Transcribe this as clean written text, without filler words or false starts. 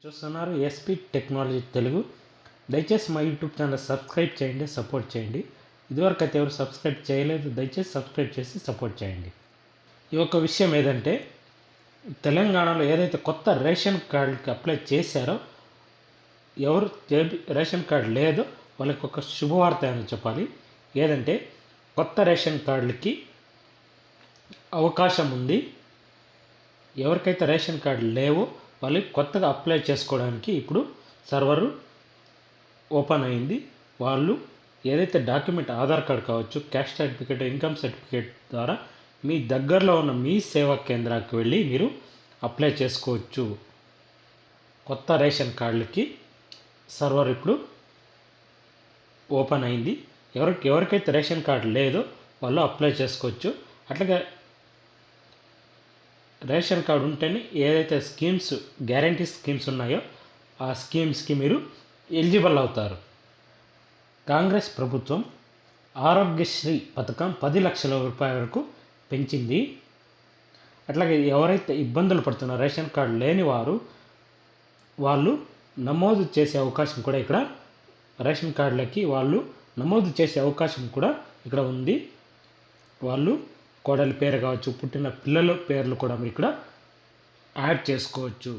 చూస్తున్నారు SP technology Telugu. దయచేసి మా యూట్యూబ్ ఛానల్ సబ్స్క్రైబ్ చేయండి, సపోర్ట్ చేయండి. ఇదివరకు అయితే ఎవరు సబ్స్క్రైబ్ చేయలేదు, దయచేసి సబ్స్క్రైబ్ చేసి సపోర్ట్ చేయండి. ఈ యొక్క విషయం ఏదంటే, తెలంగాణలో ఏదైతే కొత్త రేషన్ కార్డుకి అప్లై చేశారో, ఎవరు రేషన్ కార్డు లేదో వాళ్ళకి ఒక శుభవార్త అని చెప్పాలి. ఏదంటే కొత్త రేషన్ కార్డులకి అవకాశం ఉంది. ఎవరికైతే రేషన్ కార్డు లేవో వాళ్ళకి కొత్తగా అప్లై చేసుకోవడానికి ఇప్పుడు సర్వరు ఓపెన్ అయింది. వాళ్ళు ఏదైతే డాక్యుమెంట్ ఆధార్ కార్డు కావచ్చు, క్యాస్ట్ సర్టిఫికేట్, ఇన్కమ్ సర్టిఫికేట్ ద్వారా మీ దగ్గరలో ఉన్న మీ సేవా కేంద్రానికి వెళ్ళి మీరు అప్లై చేసుకోవచ్చు. కొత్త రేషన్ కార్డులకి సర్వర్ ఇప్పుడు ఓపెన్ అయింది. ఎవరికైతే రేషన్ కార్డు లేదో వాళ్ళు అప్లై చేసుకోవచ్చు. అట్లాగే రేషన్ కార్డు ఉంటేనే ఏదైతే స్కీమ్స్, గ్యారంటీ స్కీమ్స్ ఉన్నాయో ఆ స్కీమ్స్కి మీరు ఎలిజిబుల్ అవుతారు. కాంగ్రెస్ ప్రభుత్వం ఆరోగ్యశ్రీ పథకం 10 లక్షల రూపాయల వరకు పెంచింది. అట్లాగే ఎవరైతే ఇబ్బందులు పడుతున్నారో రేషన్ కార్డు లేని వాళ్ళు నమోదు చేసే అవకాశం కూడా ఇక్కడ రేషన్ కార్డులకి వాళ్ళు నమోదు చేసే అవకాశం కూడా ఇక్కడ ఉంది. వాళ్ళు కోడలి పేరు కావచ్చు, పుట్టిన పిల్లల పేర్లు కూడా మీరు ఇక్కడ యాడ్ చేసుకోవచ్చు.